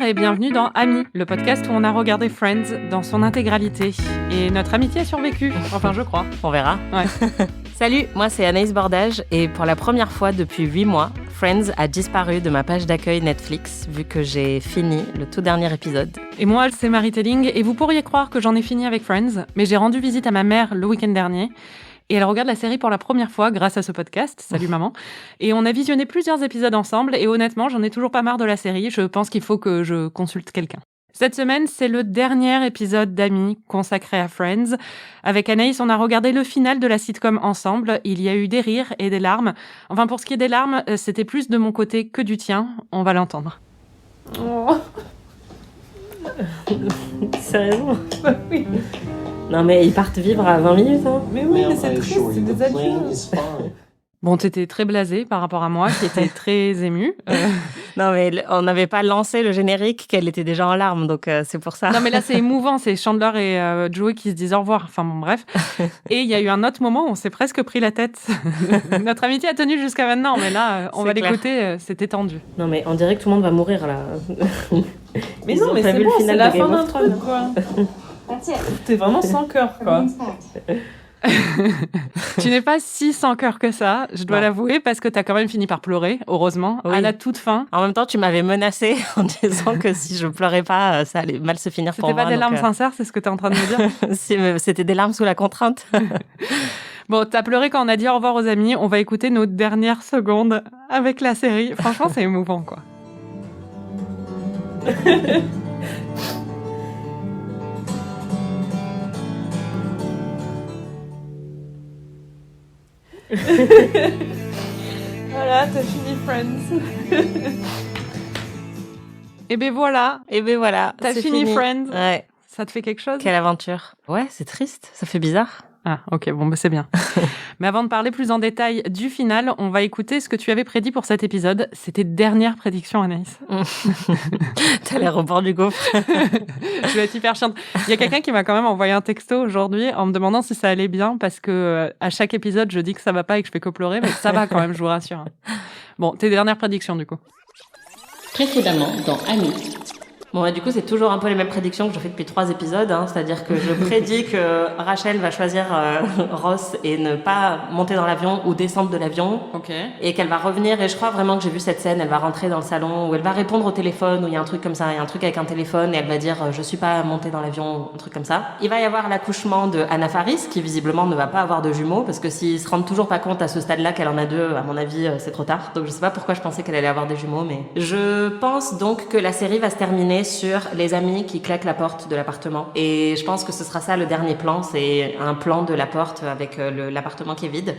et bienvenue dans Amis, le podcast où on a regardé Friends dans son intégralité. Et notre amitié a survécu, enfin je crois. On verra. Ouais. Salut, moi c'est Anaïs Bordage et pour la première fois depuis 8 mois, Friends a disparu de ma page d'accueil Netflix vu que j'ai fini le tout dernier épisode. Et moi c'est Marie Telling et vous pourriez croire que j'en ai fini avec Friends, mais j'ai rendu visite à ma mère le week-end dernier. Et elle regarde la série pour la première fois grâce à ce podcast. Salut maman. Et on a visionné plusieurs épisodes ensemble et honnêtement, j'en ai toujours pas marre de la série. Je pense qu'il faut que je consulte quelqu'un. Cette semaine, c'est le dernier épisode d'Amis consacré à Friends. Avec Anaïs, on a regardé le final de la sitcom ensemble. Il y a eu des rires et des larmes. Enfin, pour ce qui est des larmes, c'était plus de mon côté que du tien. On va l'entendre. Oh. Sérieusement ? Oui. Non mais ils partent vivre à 20 minutes, hein. Mais oui, mais c'est triste, c'est des adultes. Bon, t'étais très blasée par rapport à moi, qui était très émue. Non mais on n'avait pas lancé le générique, qu'elle était déjà en larmes, donc c'est pour ça. Non mais là c'est émouvant, c'est Chandler et Joey qui se disent au revoir. Enfin bon, bref. Et il y a eu un autre moment où on s'est presque pris la tête. Notre amitié a tenu jusqu'à maintenant, mais là, on va l'écouter, c'était tendu. Non mais on dirait que tout le monde va mourir là. Mais non, mais c'est bon, c'est la fin d'un truc, quoi. T'es vraiment sans cœur, quoi. Tu n'es pas si sans cœur que ça, je dois l'avouer, parce que t'as quand même fini par pleurer, heureusement, à la toute fin. En même temps, tu m'avais menacée en disant que si je pleurais pas, ça allait mal se finir pour moi. C'était pas des larmes sincères, c'est ce que t'es en train de me dire? C'était des larmes sous la contrainte. Bon, t'as pleuré quand on a dit au revoir aux amis, on va écouter nos dernières secondes avec la série. Franchement, c'est émouvant, quoi. Voilà, t'as fini Friends. Et ben voilà. T'as fini Friends. Ouais. Ça te fait quelque chose? Quelle aventure. Ouais, c'est triste. Ça fait bizarre. Ah, ok, bon, bah c'est bien. Mais avant de parler plus en détail du final, on va écouter ce que tu avais prédit pour cet épisode. C'était dernière prédiction, Anaïs. T'as l'air au bord du gouffre. Je vais être hyper chiante. Il y a quelqu'un qui m'a quand même envoyé un texto aujourd'hui en me demandant si ça allait bien parce que à chaque épisode, je dis que ça va pas et que je fais que pleurer, mais ça va quand même, je vous rassure. Bon, tes dernières prédictions, du coup. Précédemment, dans Amis. Bon, du coup, c'est toujours un peu les mêmes prédictions que je fais depuis 3 épisodes. C'est-à-dire que je prédis que Rachel va choisir Ross et ne pas monter dans l'avion ou descendre de l'avion. Ok. Et qu'elle va revenir. Et je crois vraiment que j'ai vu cette scène. Elle va rentrer dans le salon où elle va répondre au téléphone, où il y a un truc comme ça. Il y a un truc avec un téléphone et elle va dire « Je suis pas montée dans l'avion », un truc comme ça. Il va y avoir l'accouchement de Anna Faris, qui visiblement ne va pas avoir de jumeaux. Parce que s'ils se rendent toujours pas compte à ce stade-là qu'elle en a 2, à mon avis, c'est trop tard. Donc je sais pas pourquoi je pensais qu'elle allait avoir des jumeaux. Mais je pense donc que la série va se terminer sur les amis qui claquent la porte de l'appartement. Et je pense que ce sera ça le dernier plan, c'est un plan de la porte avec l'appartement qui est vide.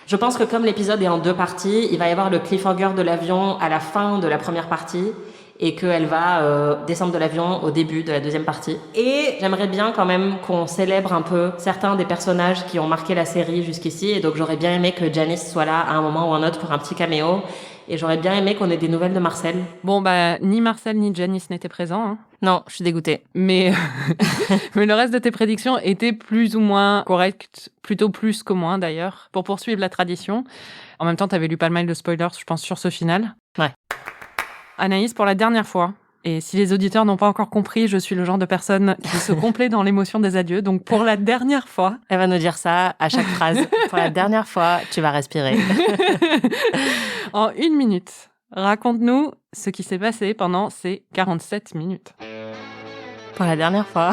Je pense que comme l'épisode est en 2 parties, il va y avoir le cliffhanger de l'avion à la fin de la première partie et qu'elle va descendre de l'avion au début de la deuxième partie. Et j'aimerais bien quand même qu'on célèbre un peu certains des personnages qui ont marqué la série jusqu'ici. Et donc j'aurais bien aimé que Janice soit là à un moment ou un autre pour un petit caméo. Et j'aurais bien aimé qu'on ait des nouvelles de Marcel. Bon, bah, ni Marcel ni Janice n'étaient présents. Hein. Non, je suis dégoûtée. Mais le reste de tes prédictions étaient plus ou moins correctes, plutôt plus que moins d'ailleurs, pour poursuivre la tradition. En même temps, t'avais lu pas mal de spoilers, je pense, sur ce final. Ouais. Anaïs, pour la dernière fois, et si les auditeurs n'ont pas encore compris, je suis le genre de personne qui se complaît dans l'émotion des adieux. Donc, pour la dernière fois... Elle va nous dire ça à chaque phrase. Pour la dernière fois, tu vas respirer. En 1 minute, raconte-nous ce qui s'est passé pendant ces 47 minutes. Pour la dernière fois,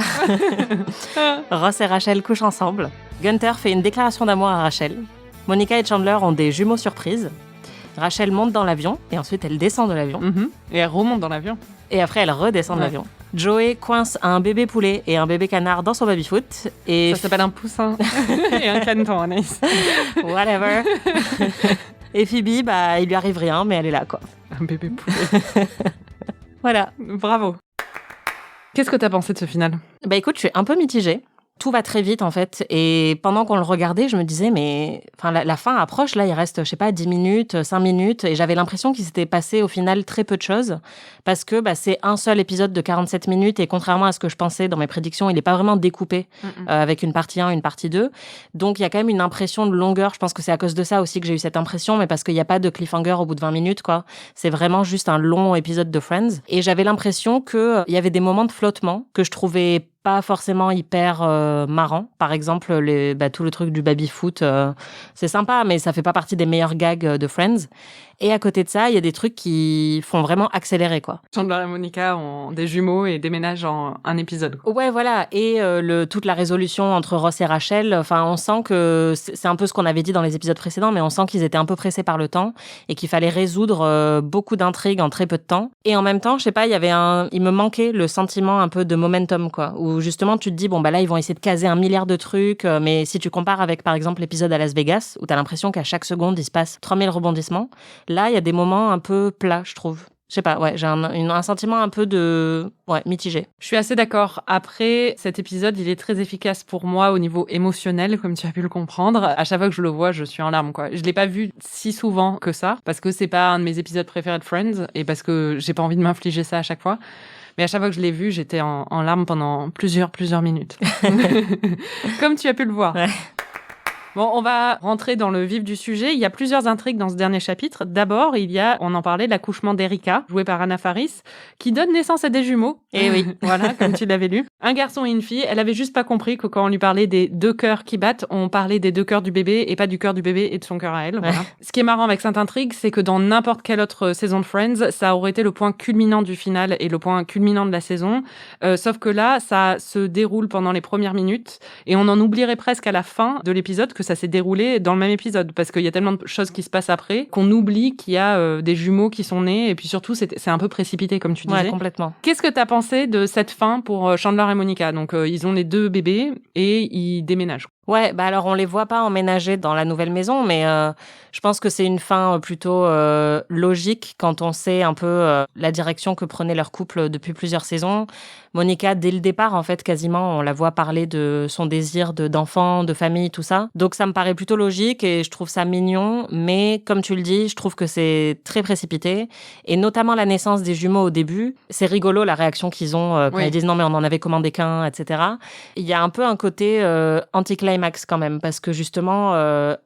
Ross et Rachel couchent ensemble. Gunther fait une déclaration d'amour à Rachel. Monica et Chandler ont des jumeaux surprises. Rachel monte dans l'avion et ensuite elle descend de l'avion. Et elle remonte dans l'avion. Et après elle redescend de l'avion. Joey coince un bébé poulet et un bébé canard dans son baby-foot. Et ça s'appelle un poussin et un caneton, Anaïs. Whatever. Et Phoebe, bah, il lui arrive rien, mais elle est là, quoi. Un bébé poulet. Voilà. Bravo. Qu'est-ce que t'as pensé de ce final? Bah écoute, je suis un peu mitigée. Tout va très vite, en fait. Et pendant qu'on le regardait, je me disais, mais la fin approche. Là, il reste, je sais pas, 10 minutes, 5 minutes. Et j'avais l'impression qu'il s'était passé, au final, très peu de choses. Parce que c'est un seul épisode de 47 minutes. Et contrairement à ce que je pensais dans mes prédictions, il n'est pas vraiment découpé avec une partie 1, une partie 2. Donc, il y a quand même une impression de longueur. Je pense que c'est à cause de ça aussi que j'ai eu cette impression. Mais parce qu'il n'y a pas de cliffhanger au bout de 20 minutes, quoi. C'est vraiment juste un long épisode de Friends. Et j'avais l'impression qu'il y avait des moments de flottement que je trouvais pas forcément hyper marrant. Par exemple, tout le truc du baby-foot, c'est sympa, mais ça fait pas partie des meilleurs gags de Friends. Et à côté de ça, il y a des trucs qui font vraiment accélérer, quoi. Chandler et Monica ont des jumeaux et déménagent en un épisode, quoi. Ouais, voilà. Et toute la résolution entre Ross et Rachel, on sent que c'est un peu ce qu'on avait dit dans les épisodes précédents, mais on sent qu'ils étaient un peu pressés par le temps et qu'il fallait résoudre beaucoup d'intrigues en très peu de temps. Et en même temps, je sais pas, il me manquait le sentiment un peu de momentum, quoi, où justement tu te dis, là, ils vont essayer de caser 1 milliard de trucs, mais si tu compares avec, par exemple, l'épisode à Las Vegas, où t'as l'impression qu'à chaque seconde, il se passe 3000 rebondissements, là, il y a des moments un peu plats, je trouve. Je sais pas, j'ai un sentiment un peu mitigé. Je suis assez d'accord. Après, cet épisode, il est très efficace pour moi au niveau émotionnel, comme tu as pu le comprendre. À chaque fois que je le vois, je suis en larmes, quoi. Je l'ai pas vu si souvent que ça, parce que c'est pas un de mes épisodes préférés de Friends, et parce que j'ai pas envie de m'infliger ça à chaque fois. Mais à chaque fois que je l'ai vu, j'étais en larmes pendant plusieurs minutes. Comme tu as pu le voir. Ouais. Bon, on va rentrer dans le vif du sujet. Il y a plusieurs intrigues dans ce dernier chapitre. D'abord, on en parlait, l'accouchement d'Erika, joué par Anna Faris, qui donne naissance à des jumeaux. Et oui. Voilà, comme tu l'avais lu. Un garçon et une fille. Elle avait juste pas compris que quand on lui parlait des 2 cœurs qui battent, on parlait des 2 cœurs du bébé et pas du cœur du bébé et de son cœur à elle. Voilà. Ouais. Ce qui est marrant avec cette intrigue, c'est que dans n'importe quelle autre saison de Friends, ça aurait été le point culminant du final et le point culminant de la saison. Sauf que là, ça se déroule pendant les premières minutes et on en oublierait presque à la fin de l'épisode que ça s'est déroulé dans le même épisode, parce qu'il y a tellement de choses qui se passent après qu'on oublie qu'il y a des jumeaux qui sont nés, et puis surtout c'est un peu précipité, comme tu disais. Ouais, complètement. Qu'est-ce que t'as pensé de cette fin pour Chandler et Monica? Donc ils ont les 2 bébés et ils déménagent. Ouais, alors on les voit pas emménager dans la nouvelle maison, mais je pense que c'est une fin plutôt logique quand on sait un peu la direction que prenait leur couple depuis plusieurs saisons. Monica, dès le départ, en fait, quasiment, on la voit parler de son désir d'enfant, de famille, tout ça. Donc ça me paraît plutôt logique et je trouve ça mignon, mais comme tu le dis, je trouve que c'est très précipité. Et notamment la naissance des jumeaux au début, c'est rigolo la réaction qu'ils ont quand ils disent non mais on en avait commandé qu'un, etc. Il y a un peu un côté anticlimax quand même, parce que justement,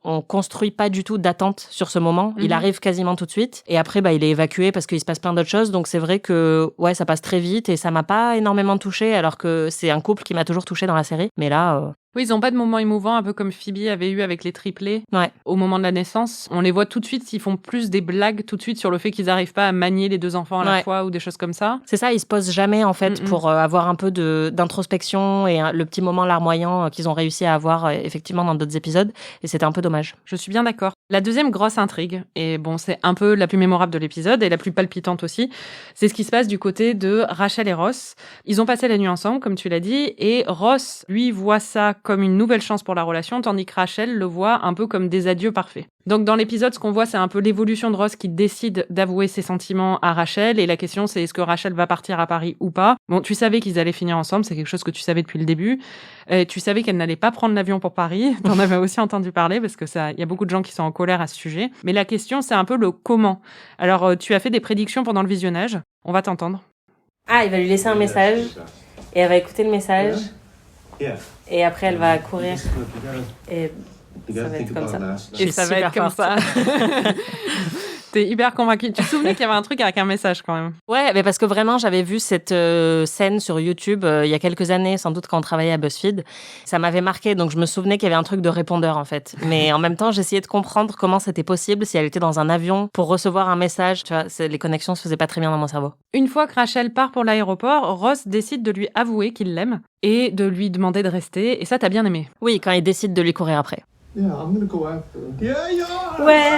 on construit pas du tout d'attente sur ce moment. Il arrive quasiment tout de suite et après il est évacué parce qu'il se passe plein d'autres choses. Donc c'est vrai que ça passe très vite et ça m'a pas énormément touchée, alors que c'est un couple qui m'a toujours touchée dans la série. Mais là... Oui, ils ont pas de moments émouvants, un peu comme Phoebe avait eu avec les triplés. Ouais. Au moment de la naissance, on les voit tout de suite, ils font plus des blagues tout de suite sur le fait qu'ils n'arrivent pas à manier les 2 enfants à la fois ou des choses comme ça. C'est ça, ils se posent jamais en fait pour avoir un peu d'introspection et le petit moment larmoyant qu'ils ont réussi à avoir effectivement dans d'autres épisodes, et c'était un peu dommage. Je suis bien d'accord. La deuxième grosse intrigue, et c'est un peu la plus mémorable de l'épisode et la plus palpitante aussi, c'est ce qui se passe du côté de Rachel et Ross. Ils ont passé la nuit ensemble, comme tu l'as dit, et Ross, lui, voit ça comme une nouvelle chance pour la relation, tandis que Rachel le voit un peu comme des adieux parfaits. Donc dans l'épisode, ce qu'on voit, c'est un peu l'évolution de Ross qui décide d'avouer ses sentiments à Rachel, et la question c'est est-ce que Rachel va partir à Paris ou pas. Bon, tu savais qu'ils allaient finir ensemble, c'est quelque chose que tu savais depuis le début. Tu savais qu'elle n'allait pas prendre l'avion pour Paris, t'en avais aussi entendu parler, parce que il y a beaucoup de gens qui sont en colère à ce sujet. Mais la question, c'est un peu le comment. Alors, tu as fait des prédictions pendant le visionnage, on va t'entendre. Ah, il va lui laisser un message, et elle va écouter le message, et après elle va courir, et ça va être comme ça. Et ça va être comme ça. T'es hyper convaincue. Tu te souvenais qu'il y avait un truc avec un message quand même? Ouais, mais parce que vraiment, j'avais vu cette scène sur YouTube il y a quelques années, sans doute quand on travaillait à BuzzFeed. Ça m'avait marqué, donc je me souvenais qu'il y avait un truc de répondeur en fait. Mais en même temps, j'essayais de comprendre comment c'était possible si elle était dans un avion pour recevoir un message. Tu vois, les connexions se faisaient pas très bien dans mon cerveau. Une fois que Rachel part pour l'aéroport, Ross décide de lui avouer qu'il l'aime et de lui demander de rester. Et ça, t'as bien aimé? Oui, quand il décide de lui courir après. Yeah, I'm gonna go after her. Yeah! Ouais!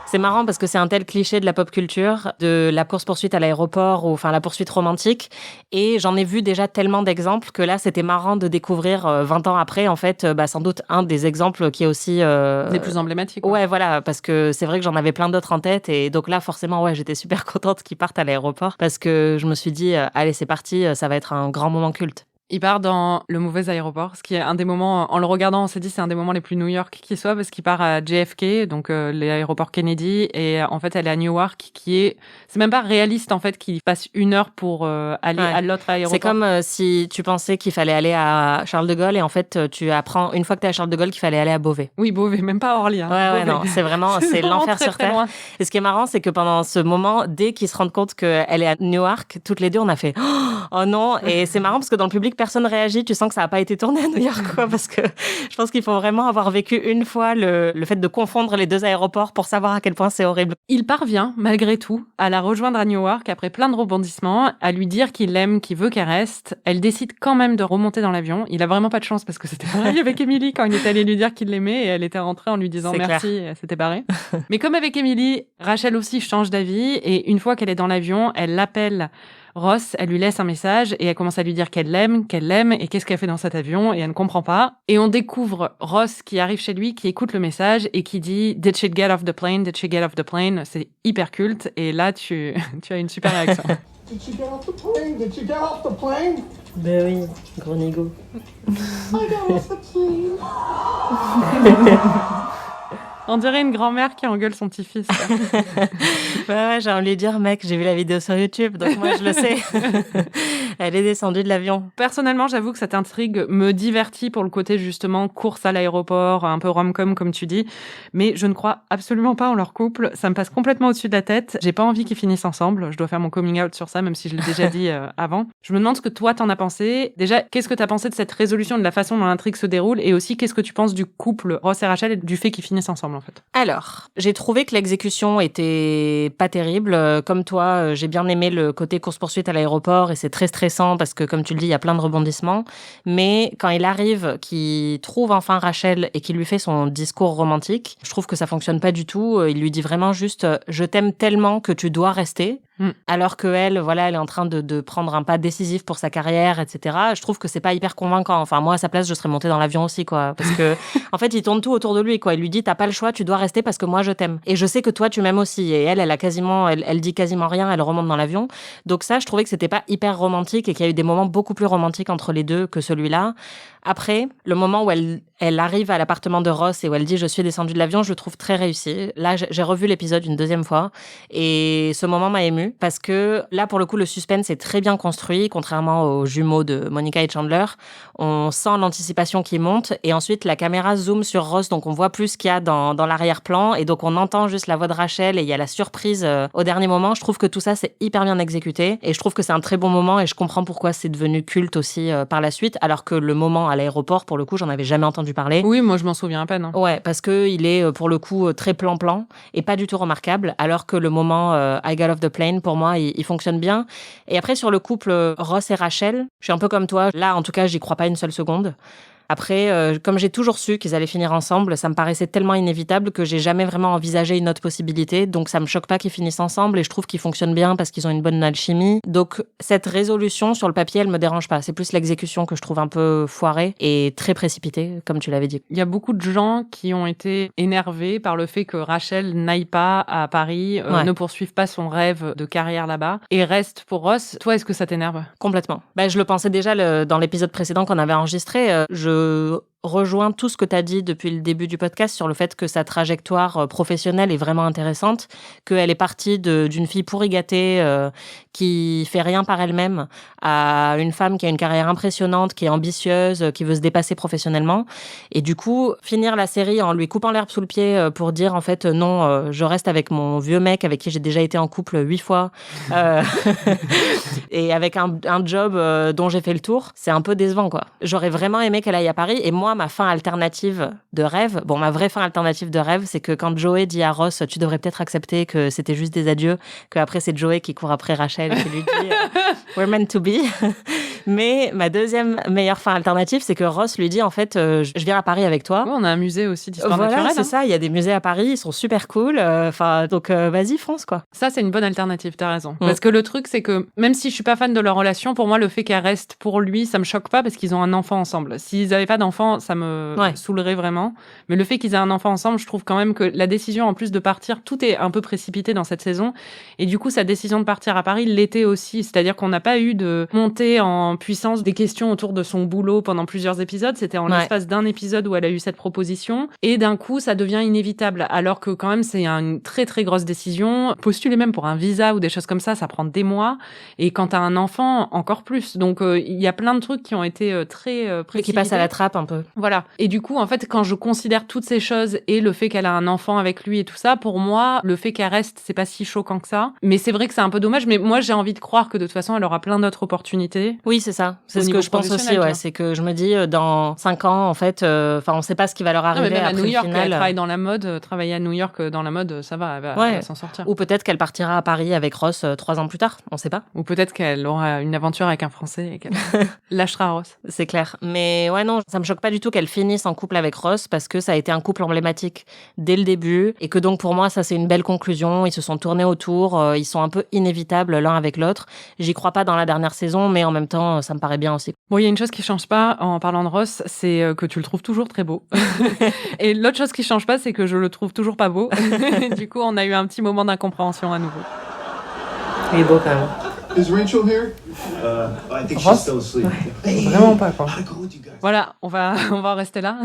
C'est marrant parce que c'est un tel cliché de la pop culture, de la course-poursuite à l'aéroport, ou enfin la poursuite romantique. Et j'en ai vu déjà tellement d'exemples que là, c'était marrant de découvrir 20 ans après, en fait, sans doute un des exemples qui est aussi... des plus emblématiques. Ouais, voilà, parce que c'est vrai que j'en avais plein d'autres en tête. Et donc là, forcément, j'étais super contente qu'ils partent à l'aéroport parce que je me suis dit, allez, c'est parti, ça va être un grand moment culte. Il part dans le mauvais aéroport, ce qui est un des moments, en le regardant, on s'est dit c'est un des moments les plus New York qui soit, parce qu'il part à JFK, donc l'aéroport Kennedy, et en fait elle est à Newark, c'est même pas réaliste en fait qu'il passe 1 heure pour aller à l'autre aéroport. C'est comme si tu pensais qu'il fallait aller à Charles de Gaulle, et en fait tu apprends une fois que t'es à Charles de Gaulle qu'il fallait aller à Beauvais. Oui, Beauvais, même pas Orly. Ouais, non, c'est l'enfer très, sur très terre. loin. Et ce qui est marrant, c'est que pendant ce moment, dès qu'ils se rendent compte qu'elle est à Newark, toutes les deux, on a fait oh non. Et c'est marrant parce que dans le public, personne réagit. Tu sens que ça n'a pas été tourné à New York, quoi, parce que je pense qu'il faut vraiment avoir vécu une fois le fait de confondre les deux aéroports pour savoir à quel point c'est horrible. Il parvient, malgré tout, à la rejoindre à Newark après plein de rebondissements, à lui dire qu'il l'aime, qu'il veut qu'elle reste. Elle décide quand même de remonter dans l'avion. Il a vraiment pas de chance parce que c'était pareil avec Emily quand il est allé lui dire qu'il l'aimait et elle était rentrée en lui disant merci et elle s'était barrée. Mais comme avec Emily, Rachel aussi change d'avis et une fois qu'elle est dans l'avion, elle l'appelle Ross, elle lui laisse un message et elle commence à lui dire qu'elle l'aime et qu'est-ce qu'elle fait dans cet avion et elle ne comprend pas. Et on découvre Ross qui arrive chez lui, qui écoute le message et qui dit « Did she get off the plane? Did she get off the plane ?» C'est hyper culte et là, tu as une super réaction. Did she get off the plane? Did she get off the plane? Ben oui, gros nigo. I got off the plane. On dirait une grand-mère qui engueule son petit-fils. Ouais, j'ai envie de lui dire, mec, j'ai vu la vidéo sur YouTube, donc moi je le sais. Elle est descendue de l'avion. Personnellement, j'avoue que cette intrigue me divertit pour le côté justement course à l'aéroport, un peu rom-com comme tu dis, mais je ne crois absolument pas en leur couple. Ça me passe complètement au-dessus de la tête. J'ai pas envie qu'ils finissent ensemble. Je dois faire mon coming out sur ça, même si je l'ai déjà dit avant. Je me demande ce que toi t'en as pensé. Déjà, qu'est-ce que t'as pensé de cette résolution, de la façon dont l'intrigue se déroule, et aussi qu'est-ce que tu penses du couple Ross et Rachel et du fait qu'ils finissent ensemble en fait. Alors, j'ai trouvé que l'exécution était pas terrible. Comme toi, j'ai bien aimé le côté course-poursuite à l'aéroport et c'est très stressant parce que, comme tu le dis, il y a plein de rebondissements. Mais quand il arrive, qu'il trouve enfin Rachel et qu'il lui fait son discours romantique, je trouve que ça fonctionne pas du tout. Il lui dit vraiment juste « Je t'aime tellement que tu dois rester ». Alors que elle est en train de prendre un pas décisif pour sa carrière, etc. Je trouve que c'est pas hyper convaincant. Enfin, moi, à sa place, je serais montée dans l'avion aussi, quoi. Parce que, en fait, il tourne tout autour de lui, quoi. Il lui dit, t'as pas le choix, tu dois rester parce que moi, je t'aime. Et je sais que toi, tu m'aimes aussi. Et elle dit quasiment rien, elle remonte dans l'avion. Donc ça, je trouvais que c'était pas hyper romantique et qu'il y a eu des moments beaucoup plus romantiques entre les deux que celui-là. Après, le moment où elle arrive à l'appartement de Ross et où elle dit « Je suis descendue de l'avion », je le trouve très réussi. Là, j'ai revu l'épisode une deuxième fois et ce moment m'a émue parce que là, pour le coup, le suspense est très bien construit, contrairement aux jumeaux de Monica et Chandler. On sent l'anticipation qui monte et ensuite, la caméra zoome sur Ross, donc on voit plus ce qu'il y a dans l'arrière-plan et donc on entend juste la voix de Rachel et il y a la surprise au dernier moment. Je trouve que tout ça, c'est hyper bien exécuté et je trouve que c'est un très bon moment et je comprends pourquoi c'est devenu culte aussi par la suite, alors que le moment à l'aéroport, pour le coup, j'en avais jamais entendu parler. Oui, moi je m'en souviens à peine. Hein. Ouais, parce que il est pour le coup très plan-plan et pas du tout remarquable, alors que le moment I got off the plane, pour moi, il fonctionne bien. Et après, sur le couple Ross et Rachel, je suis un peu comme toi. Là, en tout cas, j'y crois pas une seule seconde. Après, comme j'ai toujours su qu'ils allaient finir ensemble, ça me paraissait tellement inévitable que j'ai jamais vraiment envisagé une autre possibilité. Donc, ça me choque pas qu'ils finissent ensemble et je trouve qu'ils fonctionnent bien parce qu'ils ont une bonne alchimie. Donc, cette résolution sur le papier, elle me dérange pas. C'est plus l'exécution que je trouve un peu foirée et très précipitée, comme tu l'avais dit. Il y a beaucoup de gens qui ont été énervés par le fait que Rachel n'aille pas à Paris, ne poursuive pas son rêve de carrière là-bas et reste pour Ross. Toi, est-ce que ça t'énerve ? Complètement. Je le pensais déjà dans l'épisode précédent qu'on avait enregistré. Je rejoins tout ce que tu as dit depuis le début du podcast sur le fait que sa trajectoire professionnelle est vraiment intéressante, qu'elle est partie d'une fille pourri gâtée qui fait rien par elle-même à une femme qui a une carrière impressionnante, qui est ambitieuse, qui veut se dépasser professionnellement. Et du coup, finir la série en lui coupant l'herbe sous le pied pour dire en fait non, je reste avec mon vieux mec avec qui j'ai déjà été en couple 8 fois et avec un job dont j'ai fait le tour, c'est un peu décevant, quoi. J'aurais vraiment aimé qu'elle aille à Paris. Et moi, ma fin alternative de rêve, ma vraie fin alternative de rêve, c'est que quand Joey dit à Ross, tu devrais peut-être accepter que c'était juste des adieux, qu'après c'est Joey qui court après Rachel, qui lui dit we're meant to be. Mais ma deuxième meilleure fin alternative, c'est que Ross lui dit en fait, je viens à Paris avec toi. Ouais, on a un musée aussi d'histoire naturelle. Voilà, c'est ça. Il y a des musées à Paris, ils sont super cool. Donc vas-y, fonce, quoi. Ça, c'est une bonne alternative. T'as raison. Parce que le truc, c'est que même si je suis pas fan de leur relation, pour moi, le fait qu'elle reste pour lui, ça me choque pas parce qu'ils ont un enfant ensemble. S'ils avaient pas d'enfant, ça me saoulerait vraiment. Mais le fait qu'ils aient un enfant ensemble, je trouve quand même que la décision, en plus de partir, tout est un peu précipité dans cette saison. Et du coup, sa décision de partir à Paris l'était aussi. C'est-à-dire qu'on n'a pas eu de montée en en puissance des questions autour de son boulot pendant plusieurs épisodes. C'était en l'espace d'un épisode où elle a eu cette proposition. Et d'un coup, ça devient inévitable. Alors que quand même, c'est une très, très grosse décision. Postuler même pour un visa ou des choses comme ça prend des mois. Et quand t'as un enfant, encore plus. Donc, il y a plein de trucs qui ont été très précipités. Et qui passent à la trappe un peu. Voilà. Et du coup, en fait, quand je considère toutes ces choses et le fait qu'elle a un enfant avec lui et tout ça, pour moi, le fait qu'elle reste, c'est pas si choquant que ça. Mais c'est vrai que c'est un peu dommage. Mais moi, j'ai envie de croire que de toute façon, elle aura plein d'autres opportunités. Oui, c'est ça. C'est ce que je pense aussi, ouais. C'est que je me dis, dans 5 ans, en fait, on sait pas ce qui va leur arriver même après à New York, le final. Elle travaille dans la mode, travailler à New York dans la mode, ça va, elle va s'en sortir. Ou peut-être qu'elle partira à Paris avec Ross 3 ans plus tard, on sait pas. Ou peut-être qu'elle aura une aventure avec un Français et qu'elle lâchera Ross. C'est clair. Mais ouais, non, ça me choque pas du tout qu'elle finisse en couple avec Ross parce que ça a été un couple emblématique dès le début et que donc pour moi, ça c'est une belle conclusion. Ils se sont tournés autour, ils sont un peu inévitables l'un avec l'autre. J'y crois pas dans la dernière saison, mais en même temps, ça me paraît bien aussi. Bon, il y a une chose qui change pas en parlant de Ross, c'est que tu le trouves toujours très beau. Et l'autre chose qui change pas, c'est que je le trouve toujours pas beau. Du coup, on a eu un petit moment d'incompréhension à nouveau. Il est beau quand même. Is Rachel here? I think she's still asleep. Vraiment pas, quoi. Voilà, on va en rester là.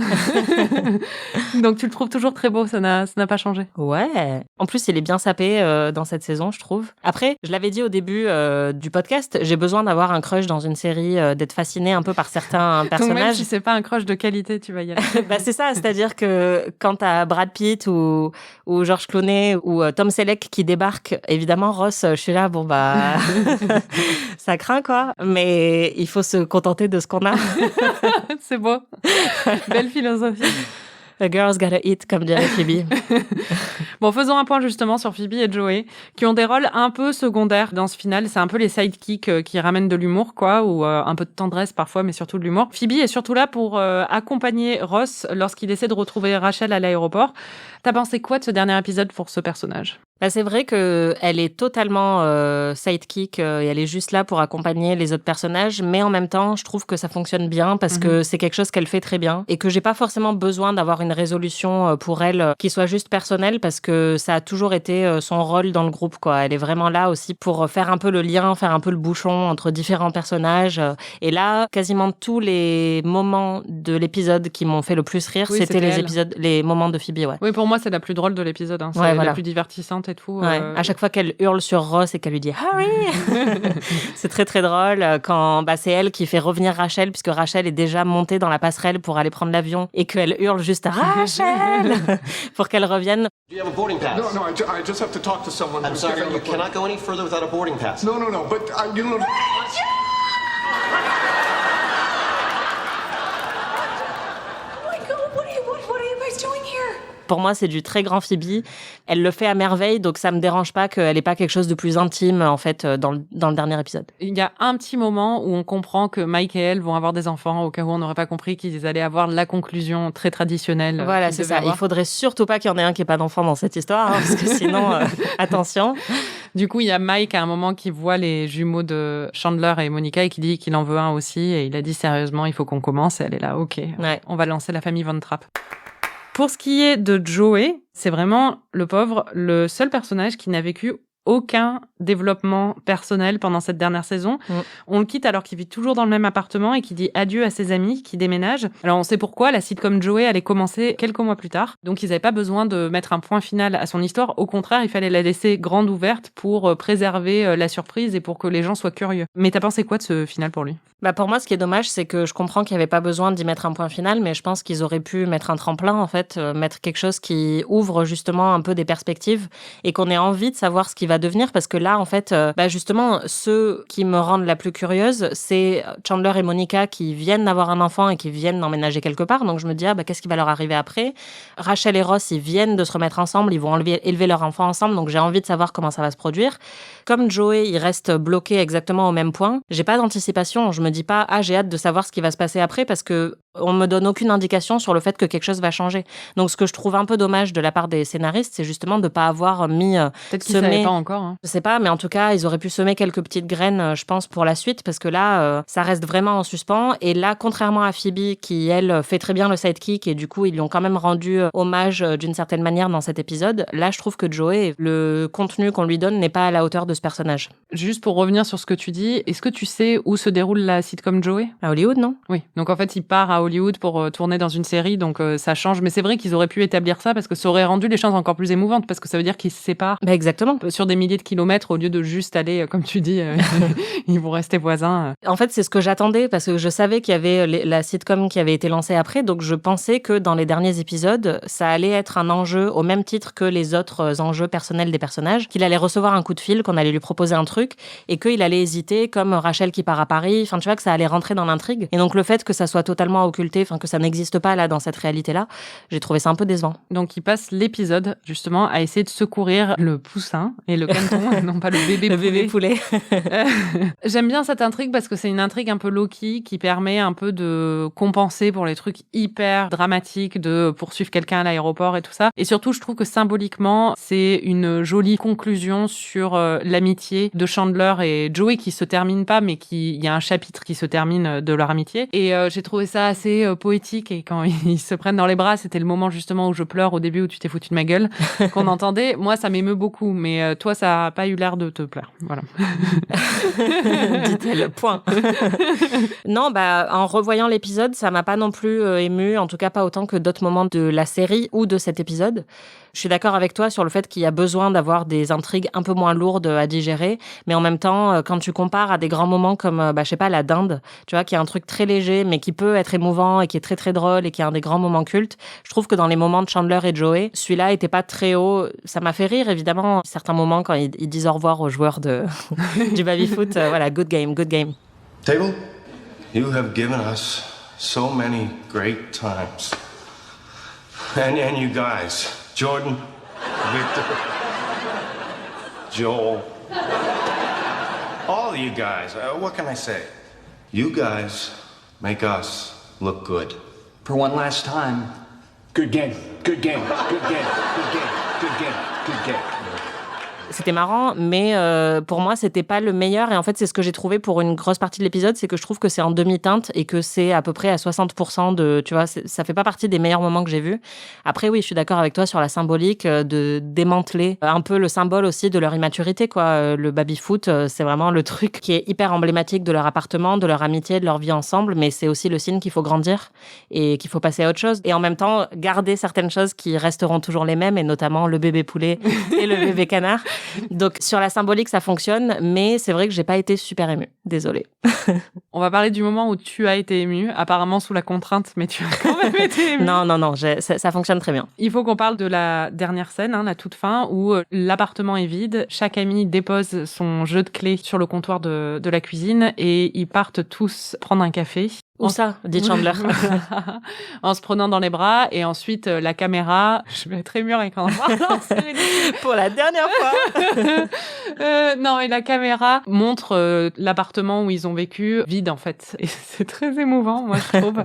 Donc, tu le trouves toujours très beau, ça n'a pas changé. Ouais. En plus, il est bien sapé dans cette saison, je trouve. Après, je l'avais dit au début du podcast, j'ai besoin d'avoir un crush dans une série, d'être fascinée un peu par certains personnages. Donc même si c'est pas un crush de qualité, tu vas y aller. Bah, c'est ça, c'est-à-dire que quand t'as Brad Pitt ou George Clooney ou Tom Selleck qui débarquent, évidemment, Ross, je suis là, bon bah, ça craint quoi. Mais il faut se contenter de ce qu'on a. C'est beau. Belle philosophie. A girl's gotta eat, comme dirait Phoebe. Bon, faisons un point justement sur Phoebe et Joey, qui ont des rôles un peu secondaires dans ce final. C'est un peu les sidekicks qui ramènent de l'humour, quoi, ou un peu de tendresse parfois, mais surtout de l'humour. Phoebe est surtout là pour accompagner Ross lorsqu'il essaie de retrouver Rachel à l'aéroport. T'as pensé quoi de ce dernier épisode pour ce personnage ? Bah, c'est vrai que elle est totalement sidekick et elle est juste là pour accompagner les autres personnages, mais en même temps, je trouve que ça fonctionne bien parce que c'est quelque chose qu'elle fait très bien et que j'ai pas forcément besoin d'avoir une résolution pour elle qui soit juste personnelle parce que ça a toujours été son rôle dans le groupe, quoi. Elle est vraiment là aussi pour faire un peu le lien, faire un peu le bouchon entre différents personnages. Et là, quasiment tous les moments de l'épisode qui m'ont fait le plus rire, c'était les moments de Phoebe, ouais. Oui, pour moi, c'est la plus drôle de l'épisode. Hein. C'est la plus divertissante et tout. Ouais. À chaque fois qu'elle hurle sur Ross et qu'elle lui dit « Harry !» C'est très, très drôle quand c'est elle qui fait revenir Rachel puisque Rachel est déjà montée dans la passerelle pour aller prendre l'avion et qu'elle hurle juste « Rachel !» pour qu'elle revienne. Do you have a boarding pass? No, I just have to talk to someone. I'm sorry, you cannot go any further without a boarding pass. No, but you know. Pour moi, c'est du très grand Phoebe. Elle le fait à merveille, donc ça me dérange pas qu'elle ait pas quelque chose de plus intime, en fait, dans le dernier épisode. Il y a un petit moment où on comprend que Mike et elle vont avoir des enfants, au cas où on n'aurait pas compris qu'ils allaient avoir la conclusion très traditionnelle. Voilà, c'est ça. Il faudrait surtout pas qu'il y en ait un qui ait pas d'enfant dans cette histoire, hein, parce que sinon, attention. Du coup, il y a Mike à un moment qui voit les jumeaux de Chandler et Monica et qui dit qu'il en veut un aussi. Et il a dit sérieusement, il faut qu'on commence. Et elle est là, ok, on va lancer la famille Von Trapp. Pour ce qui est de Joey, c'est vraiment, le pauvre, le seul personnage qui n'a vécu aucun développement personnel pendant cette dernière saison. On le quitte alors qu'il vit toujours dans le même appartement et qu'il dit adieu à ses amis qui déménagent. Alors on sait pourquoi, la sitcom Joey allait commencer quelques mois plus tard. Donc ils n'avaient pas besoin de mettre un point final à son histoire. Au contraire, il fallait la laisser grande ouverte pour préserver la surprise et pour que les gens soient curieux. Mais t'as pensé quoi de ce final pour lui ? Pour moi, ce qui est dommage, c'est que je comprends qu'il n'y avait pas besoin d'y mettre un point final, mais je pense qu'ils auraient pu mettre un tremplin, en fait, mettre quelque chose qui ouvre justement un peu des perspectives et qu'on ait envie de savoir ce qui va devenir, parce que là, en fait, justement, ceux qui me rendent la plus curieuse, c'est Chandler et Monica qui viennent d'avoir un enfant et qui viennent d'emménager quelque part, donc je me dis, qu'est-ce qui va leur arriver après ? Rachel et Ross, ils viennent de se remettre ensemble, ils vont élever leur enfant ensemble, donc j'ai envie de savoir comment ça va se produire. Comme Joey, il reste bloqué exactement au même point, j'ai pas d'anticipation, je me dis pas, j'ai hâte de savoir ce qui va se passer après, parce que On me donne aucune indication sur le fait que quelque chose va changer. Donc, ce que je trouve un peu dommage de la part des scénaristes, c'est justement de pas avoir mis Peut-être qu'ils savaient pas encore. Hein. Je sais pas, mais en tout cas, ils auraient pu semer quelques petites graines, je pense, pour la suite, parce que là, ça reste vraiment en suspens. Et là, contrairement à Phoebe, qui, elle, fait très bien le sidekick, et du coup, ils lui ont quand même rendu hommage d'une certaine manière dans cet épisode, là, je trouve que Joey, le contenu qu'on lui donne n'est pas à la hauteur de ce personnage. Juste pour revenir sur ce que tu dis, est-ce que tu sais où se déroule la sitcom Joey ? À Hollywood, non ? Oui, donc en fait, il part à Hollywood pour tourner dans une série, donc ça change. Mais c'est vrai qu'ils auraient pu établir ça parce que ça aurait rendu les choses encore plus émouvantes, parce que ça veut dire qu'ils se séparent Exactement. sur des milliers de kilomètres au lieu de juste aller, comme tu dis, ils vont rester voisins. En fait, c'est ce que j'attendais parce que je savais qu'il y avait la sitcom qui avait été lancée après, donc je pensais que dans les derniers épisodes, ça allait être un enjeu au même titre que les autres enjeux personnels des personnages, qu'il allait recevoir un coup de fil, qu'on allait lui proposer un truc et qu'il allait hésiter, comme Rachel qui part à Paris, enfin tu vois que ça allait rentrer dans l'intrigue. Et donc le fait que ça soit totalement occulté, enfin que ça n'existe pas là dans cette réalité-là, j'ai trouvé ça un peu décevant. Donc il passe l'épisode justement à essayer de secourir le poussin et le canton, non pas le bébé poulet. J'aime bien cette intrigue parce que c'est une intrigue un peu low-key qui permet un peu de compenser pour les trucs hyper dramatiques de poursuivre quelqu'un à l'aéroport et tout ça. Et surtout, je trouve que symboliquement, c'est une jolie conclusion sur l'amitié de Chandler et Joey qui se termine pas, mais il y a un chapitre qui se termine de leur amitié. Et j'ai trouvé ça assez poétique et quand ils se prennent dans les bras, c'était le moment justement où je pleure au début où tu t'es foutu de ma gueule qu'on entendait. Moi, ça m'émeut beaucoup, mais toi, ça a pas eu l'air de te plaire. Voilà. Dit-elle, point. Non, en revoyant l'épisode, ça m'a pas non plus ému, en tout cas pas autant que d'autres moments de la série ou de cet épisode. Je suis d'accord avec toi sur le fait qu'il y a besoin d'avoir des intrigues un peu moins lourdes à digérer, mais en même temps, quand tu compares à des grands moments comme, je sais pas, la dinde, tu vois, qui est un truc très léger, mais qui peut être émouvant et qui est très très drôle et qui est un des grands moments cultes, je trouve que dans les moments de Chandler et Joey, celui-là était pas très haut. Ça m'a fait rire, évidemment, certains moments quand ils disent au revoir aux joueurs du baby-foot. Voilà, good game, good game. Table, you have given us so many great times. And you guys, Jordan, Victor, Joel, all of you guys, what can I say? You guys make us look good. For one last time, good game, good game, good game, good game, good game, good game. C'était marrant, mais pour moi, c'était pas le meilleur. Et en fait, c'est ce que j'ai trouvé pour une grosse partie de l'épisode, c'est que je trouve que c'est en demi-teinte et que c'est à peu près à 60% de, tu vois, ça fait pas partie des meilleurs moments que j'ai vus. Après, oui, je suis d'accord avec toi sur la symbolique de démanteler un peu le symbole aussi de leur immaturité, quoi. Le baby-foot, c'est vraiment le truc qui est hyper emblématique de leur appartement, de leur amitié, de leur vie ensemble, mais c'est aussi le signe qu'il faut grandir et qu'il faut passer à autre chose. Et en même temps, garder certaines choses qui resteront toujours les mêmes, et notamment le bébé poulet et le bébé canard. Donc, sur la symbolique, ça fonctionne, mais c'est vrai que j'ai pas été super émue. Désolée. On va parler du moment où tu as été émue, apparemment sous la contrainte, mais tu as quand même été émue. Non, ça fonctionne très bien. Il faut qu'on parle de la dernière scène, la toute fin, où l'appartement est vide, chaque ami dépose son jeu de clés sur le comptoir de la cuisine et ils partent tous prendre un café. Où ça, dit Chandler. En se prenant dans les bras, et ensuite la caméra, je vais être émue quand on parle. Pour la dernière fois. Non, et la caméra montre l'appartement où ils ont vécu vide en fait, et c'est très émouvant, moi je trouve.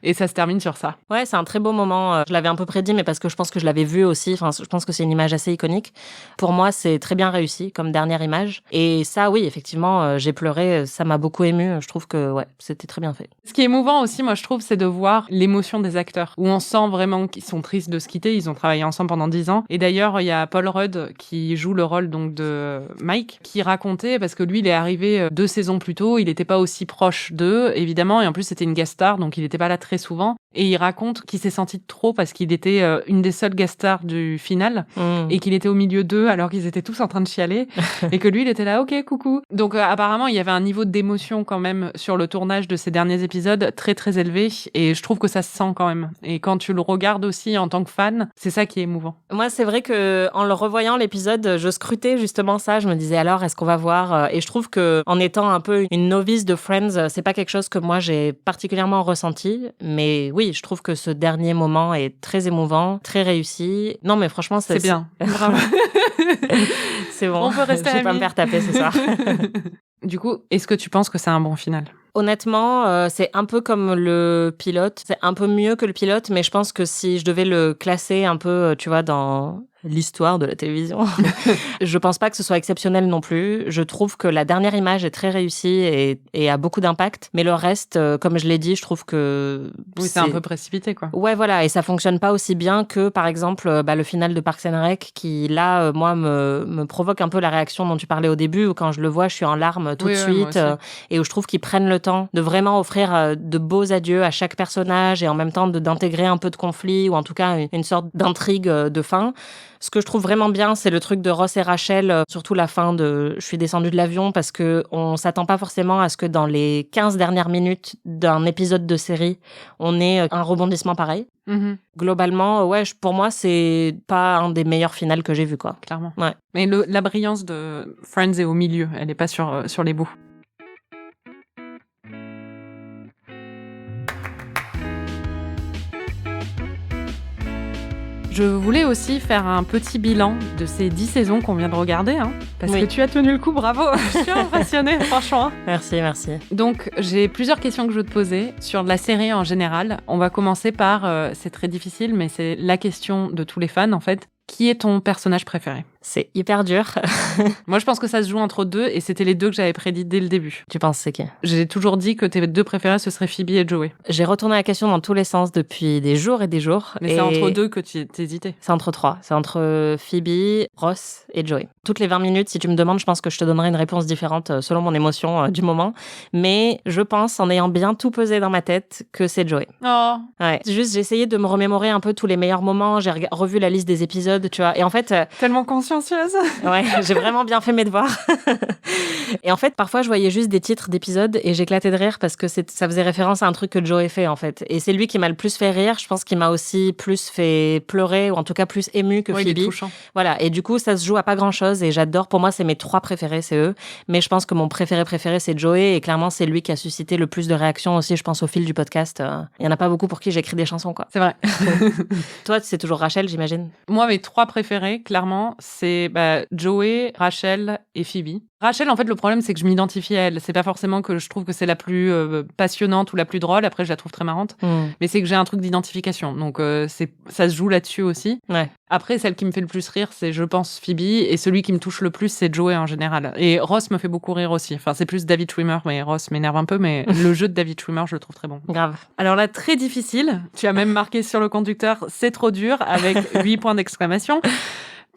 Et ça se termine sur ça. Ouais, c'est un très beau moment. Je l'avais un peu prédit, mais parce que je pense que je l'avais vu aussi. Enfin, je pense que c'est une image assez iconique. Pour moi, c'est très bien réussi comme dernière image. Et ça, oui, effectivement, j'ai pleuré. Ça m'a beaucoup émue. Je trouve que, ouais, c'était très bien fait. Ce qui est émouvant aussi, moi, je trouve, c'est de voir l'émotion des acteurs. Où on sent vraiment qu'ils sont tristes de se quitter. Ils ont travaillé ensemble pendant 10 ans. Et d'ailleurs, il y a Paul Rudd qui joue le rôle donc de Mike, qui racontait, parce que lui, il est arrivé 2 saisons plus tôt. Il n'était pas aussi proche d'eux, évidemment. Et en plus, c'était une guest star, donc il n'était pas là très souvent. Et il raconte qu'il s'est senti trop parce qu'il était une des seules guest stars du final et qu'il était au milieu d'eux alors qu'ils étaient tous en train de chialer et que lui, il était là, ok, coucou. Donc apparemment, il y avait un niveau d'émotion quand même sur le tournage de ces derniers épisodes très très élevé, et je trouve que ça se sent quand même. Et quand tu le regardes aussi en tant que fan, c'est ça qui est émouvant. Moi, c'est vrai que en le revoyant l'épisode, je scrutais justement ça. Je me disais alors, est-ce qu'on va voir? Et je trouve que en étant un peu une novice de Friends, c'est pas quelque chose que moi j'ai particulièrement ressenti, mais oui, je trouve que ce dernier moment est très émouvant, très réussi. Non, mais franchement, c'est bien. Bravo. C'est bon. On peut rester Je vais pas me faire taper ce soir. Du coup, est-ce que tu penses que c'est un bon final ? Honnêtement, c'est un peu comme le pilote. C'est un peu mieux que le pilote, mais je pense que si je devais le classer un peu, tu vois, dans l'histoire de la télévision, je pense pas que ce soit exceptionnel non plus. Je trouve que la dernière image est très réussie et a beaucoup d'impact. Mais le reste, comme je l'ai dit, je trouve que... Oui, c'est un peu précipité, quoi. Ouais, voilà. Et ça fonctionne pas aussi bien que, par exemple, le final de Parks and Rec qui, là, moi, me provoque un peu la réaction dont tu parlais au début, où quand je le vois, je suis en larmes tout de suite. Et où je trouve qu'ils prennent le temps de vraiment offrir de beaux adieux à chaque personnage et en même temps d'intégrer un peu de conflit ou en tout cas une sorte d'intrigue de fin. Ce que je trouve vraiment bien, c'est le truc de Ross et Rachel, surtout la fin de « Je suis descendue de l'avion » parce que on s'attend pas forcément à ce que dans les 15 dernières minutes d'un épisode de série, on ait un rebondissement pareil. Mm-hmm. Globalement, ouais, pour moi, c'est pas un des meilleurs finales que j'ai vu, quoi. Clairement. Ouais. Mais la brillance de Friends est au milieu, elle est pas sur les bouts. Je voulais aussi faire un petit bilan de ces 10 saisons qu'on vient de regarder, hein, parce que tu as tenu le coup, bravo. Je suis impressionnée, franchement. Merci. Donc, j'ai plusieurs questions que je veux te poser sur la série en général. On va commencer par, c'est très difficile, mais c'est la question de tous les fans, en fait. Qui est ton personnage préféré ? C'est hyper dur. Moi, je pense que ça se joue entre deux, et c'était les deux que j'avais prédit dès le début. Tu penses c'est qui ? J'ai toujours dit que tes deux préférés, ce seraient Phoebe et Joey. J'ai retourné la question dans tous les sens depuis des jours et des jours. Mais c'est entre deux que tu t'hésitais. C'est entre trois. C'est entre Phoebe, Ross et Joey. Toutes les 20 minutes, si tu me demandes, je pense que je te donnerai une réponse différente selon mon émotion du moment. Mais je pense, en ayant bien tout pesé dans ma tête, que c'est Joey. Oh. Ouais. Juste, j'ai essayé de me remémorer un peu tous les meilleurs moments. J'ai revu la liste des épisodes, tu vois. Et en fait... Tellement consciencieuse. Ouais, j'ai vraiment bien fait mes devoirs. Et en fait, parfois, je voyais juste des titres d'épisodes et j'éclatais de rire parce que ça faisait référence à un truc que Joey fait, en fait. Et c'est lui qui m'a le plus fait rire. Je pense qu'il m'a aussi plus fait pleurer ou en tout cas plus ému que Phoebe. Il est touchant. Voilà. Et du coup, ça se joue à pas grand-chose et j'adore. Pour moi, c'est mes 3 préférés, c'est eux. Mais je pense que mon préféré, c'est Joey. Et clairement, c'est lui qui a suscité le plus de réactions aussi, je pense, au fil du podcast. Il y en a pas beaucoup pour qui j'écris des chansons, quoi. C'est vrai. Toi, c'est toujours Rachel, j'imagine? Moi, mes 3 préférés, clairement, c'est Joey, Rachel et Phoebe. Rachel, en fait, le problème, c'est que je m'identifie à elle. C'est pas forcément que je trouve que c'est la plus passionnante ou la plus drôle. Après, je la trouve très marrante. Mais c'est que j'ai un truc d'identification. Donc, ça se joue là-dessus aussi. Ouais. Après, celle qui me fait le plus rire, c'est, je pense, Phoebe. Et celui qui me touche le plus, c'est Joey en général. Et Ross me fait beaucoup rire aussi. Enfin, c'est plus David Schwimmer, mais Ross m'énerve un peu. Mais le jeu de David Schwimmer, je le trouve très bon. Grave. Alors là, très difficile. Tu as même marqué sur le conducteur, c'est trop dur, avec 8 points d'exclamation.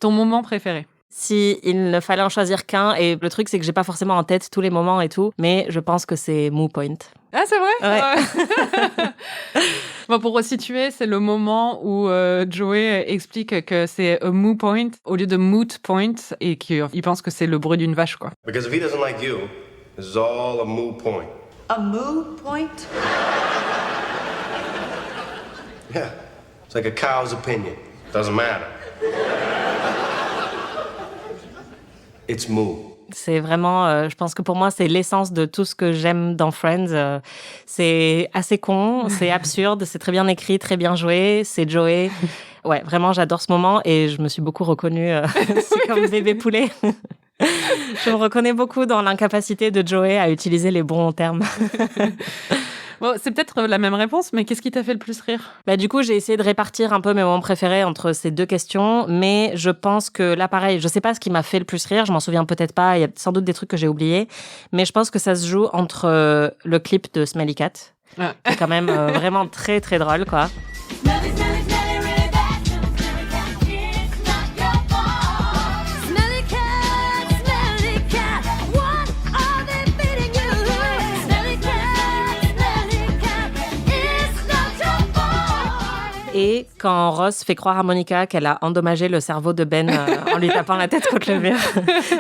Ton moment préféré? Si il ne fallait en choisir qu'un, et le truc c'est que j'ai pas forcément en tête tous les moments et tout, mais je pense que c'est Moo Point. Ah, c'est vrai? Ouais. Bon, pour resituer, c'est le moment où Joey explique que c'est a moo point au lieu de moot point et qu'il pense que c'est le bruit d'une vache, quoi. Because if he doesn't like you, this is all a moo point. A moo point? Yeah, it's like a cow's opinion. Doesn't matter. It's moo. C'est vraiment, je pense que pour moi, c'est l'essence de tout ce que j'aime dans Friends. C'est assez con, c'est absurde, c'est très bien écrit, très bien joué, c'est Joey. Ouais, vraiment, j'adore ce moment et je me suis beaucoup reconnue. C'est comme bébé poulet. Je me reconnais beaucoup dans l'incapacité de Joey à utiliser les bons termes. Bon, c'est peut-être la même réponse, mais qu'est-ce qui t'a fait le plus rire? Du coup, j'ai essayé de répartir un peu mes moments préférés entre ces deux questions, mais je pense que là, pareil, je sais pas ce qui m'a fait le plus rire, je m'en souviens peut-être pas, il y a sans doute des trucs que j'ai oubliés, mais je pense que ça se joue entre le clip de Smelly Cat, qui est quand même vraiment très très drôle, quoi. Et quand Ross fait croire à Monica qu'elle a endommagé le cerveau de Ben en lui tapant la tête contre le mur.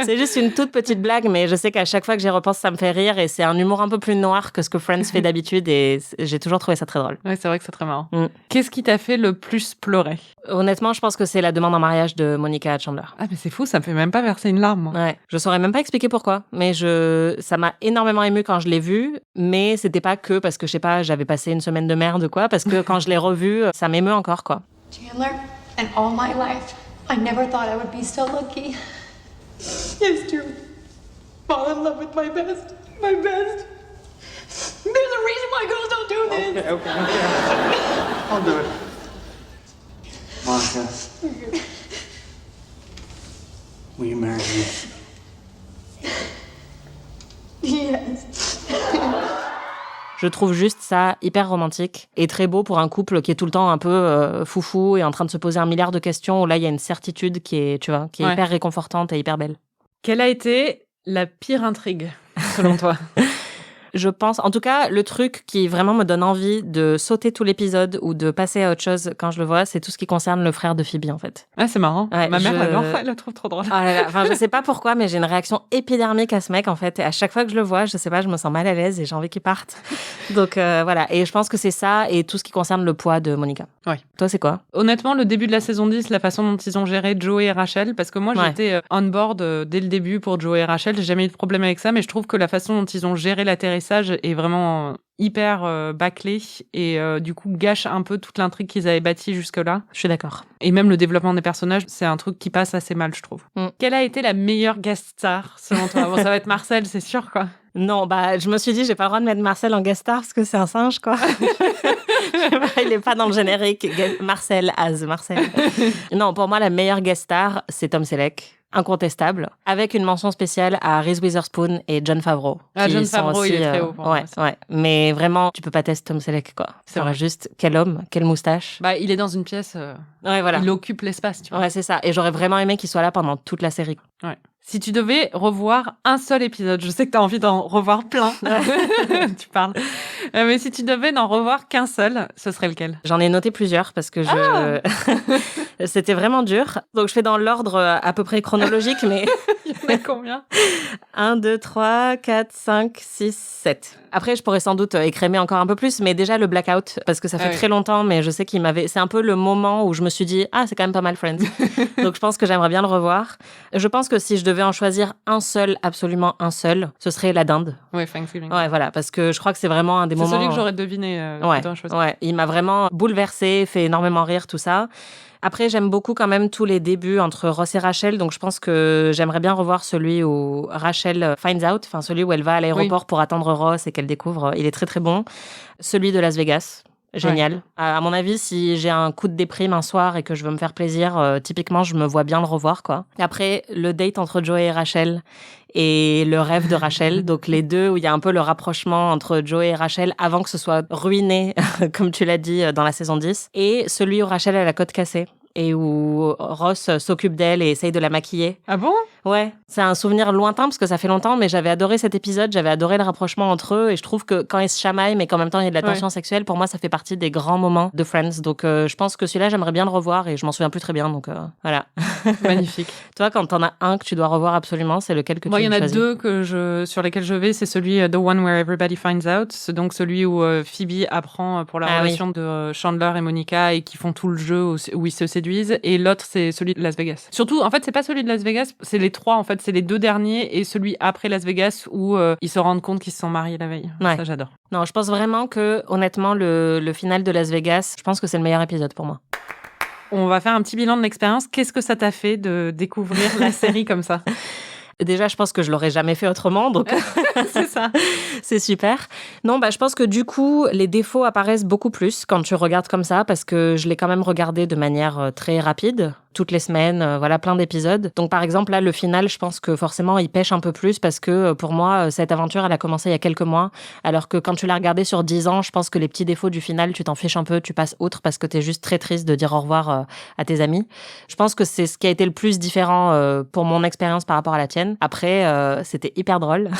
C'est juste une toute petite blague, mais je sais qu'à chaque fois que j'y repense, ça me fait rire et c'est un humour un peu plus noir que ce que Friends fait d'habitude et j'ai toujours trouvé ça très drôle. Ouais, c'est vrai que c'est très marrant. Qu'est-ce qui t'a fait le plus pleurer? Honnêtement, je pense que c'est la demande en mariage de Monica à Chandler. Ah, mais c'est fou, ça me fait même pas verser une larme, moi. Ouais. Je saurais même pas expliquer pourquoi, mais ça m'a énormément émue quand je l'ai vu, mais c'était pas que parce que, je sais pas, j'avais passé une semaine de merde, quoi, parce que quand je l'ai revu, ça m'émeut encore, quoi. Chandler, and all my life, I never thought I would be so lucky. It's true. fall in love with my best. My best. There's a reason why girls don't do this. Okay. I'll do it. Monica. Will you marry me? Yes. Je trouve juste ça hyper romantique et très beau pour un couple qui est tout le temps un peu foufou et en train de se poser un milliard de questions où là il y a une certitude qui est, tu vois, qui est hyper réconfortante et hyper belle. Quelle a été la pire intrigue, selon toi? Je pense, en tout cas, le truc qui vraiment me donne envie de sauter tout l'épisode ou de passer à autre chose quand je le vois, c'est tout ce qui concerne le frère de Phoebe, en fait. Ah, c'est marrant. Ouais, Ma mère, elle le trouve trop drôle. Oh là là. Enfin, je sais pas pourquoi, mais j'ai une réaction épidermique à ce mec, en fait. Et à chaque fois que je le vois, je sais pas, je me sens mal à l'aise et j'ai envie qu'il parte. Donc, voilà. Et je pense que c'est ça et tout ce qui concerne le poids de Monica. Ouais. Toi, c'est quoi? Honnêtement, le début de la saison 10, la façon dont ils ont géré Joey et Rachel, parce que moi, j'étais on board dès le début pour Joey et Rachel, j'ai jamais eu de problème avec ça, mais je trouve que la façon dont ils ont géré l'atterrissage est vraiment hyper bâclé et du coup gâche un peu toute l'intrigue qu'ils avaient bâtie jusque-là. Je suis d'accord. Et même le développement des personnages, c'est un truc qui passe assez mal, je trouve. Quelle a été la meilleure guest star, selon toi? Bon, ça va être Marcel, c'est sûr, quoi. Non, bah, je me suis dit, j'ai pas le droit de mettre Marcel en guest star parce que c'est un singe, quoi. Il est pas dans le générique. Marcel. Non, pour moi, la meilleure guest star, c'est Tom Selleck. Incontestable, avec une mention spéciale à Reese Witherspoon et Jon Favreau. Ah, Jon Favreau, aussi, il est très haut pour moi. Ouais. Mais vraiment, tu peux pas tester Tom Selleck, quoi. C'est vrai. Juste, quel homme, quelle moustache. Bah, il est dans une pièce, ouais, voilà. Il occupe l'espace, tu vois. Ouais, c'est ça. Et j'aurais vraiment aimé qu'il soit là pendant toute la série. Ouais. Si tu devais revoir un seul épisode, je sais que tu as envie d'en revoir plein, tu parles, mais si tu devais n'en revoir qu'un seul, ce serait lequel? J'en ai noté plusieurs parce que c'était vraiment dur. Donc je fais dans l'ordre à peu près chronologique, mais... Il y en a combien? 1, 2, 3, 4, 5, 6, 7. Après, je pourrais sans doute écrémer encore un peu plus, mais déjà le Blackout, parce que ça fait très longtemps, mais je sais qu'il m'avait... C'est un peu le moment où je me suis dit, ah, c'est quand même pas mal Friends. Donc je pense que j'aimerais bien le revoir. Je pense que si je devais en choisir un seul, absolument un seul, ce serait La Dinde. Ouais, Thanksgiving. Ouais, voilà, parce que je crois que c'est vraiment un des moments... C'est celui que j'aurais deviné. Ouais, il m'a vraiment bouleversée, fait énormément rire, tout ça. Après, j'aime beaucoup quand même tous les débuts entre Ross et Rachel, donc je pense que j'aimerais bien revoir celui où Rachel finds out, enfin celui où elle va à l'aéroport pour attendre Ross et qu'elle découvre. Il est très très bon. Celui de Las Vegas. Génial. Ouais. À mon avis, si j'ai un coup de déprime un soir et que je veux me faire plaisir, typiquement, je me vois bien le revoir, quoi. Et après, le date entre Joey et Rachel et le rêve de Rachel. Donc, les deux où il y a un peu le rapprochement entre Joey et Rachel avant que ce soit ruiné, comme tu l'as dit, dans la saison 10. Et celui où Rachel a la côte cassée et où Ross s'occupe d'elle et essaye de la maquiller. Ah bon? Ouais, c'est un souvenir lointain parce que ça fait longtemps, mais j'avais adoré cet épisode, j'avais adoré le rapprochement entre eux et je trouve que quand ils se chamaillent mais qu'en même temps il y a de la tension sexuelle, pour moi ça fait partie des grands moments de Friends. Donc je pense que celui-là j'aimerais bien le revoir et je m'en souviens plus très bien, donc voilà. Magnifique. Toi, quand t'en as un que tu dois revoir absolument, c'est lequel que tu choisis? Moi, il y en a deux sur lesquels je vais, c'est celui The One Where Everybody Finds Out, c'est donc celui où Phoebe apprend pour la relation de Chandler et Monica et qui font tout le jeu où ils se séduisent, et l'autre c'est celui de Las Vegas. Surtout, en fait, c'est pas celui de Las Vegas, c'est les trois, en fait, c'est les deux derniers et celui après Las Vegas où ils se rendent compte qu'ils se sont mariés la veille. Ouais. Ça, j'adore. Non, je pense vraiment que, honnêtement, le final de Las Vegas, je pense que c'est le meilleur épisode pour moi. On va faire un petit bilan de l'expérience. Qu'est-ce que ça t'a fait de découvrir la série comme ça? Déjà, je pense que je l'aurais jamais fait autrement, donc c'est ça. C'est super. Non, je pense que du coup, les défauts apparaissent beaucoup plus quand tu regardes comme ça, parce que je l'ai quand même regardé de manière très rapide, toutes les semaines, voilà, plein d'épisodes. Donc, par exemple, là, le final, je pense que forcément, il pêche un peu plus parce que, pour moi, cette aventure, elle a commencé il y a quelques mois, alors que quand tu l'as regardé sur 10 ans, je pense que les petits défauts du final, tu t'en fiches un peu, tu passes outre parce que t'es juste très triste de dire au revoir à tes amis. Je pense que c'est ce qui a été le plus différent pour mon expérience par rapport à la tienne. Après, c'était hyper drôle.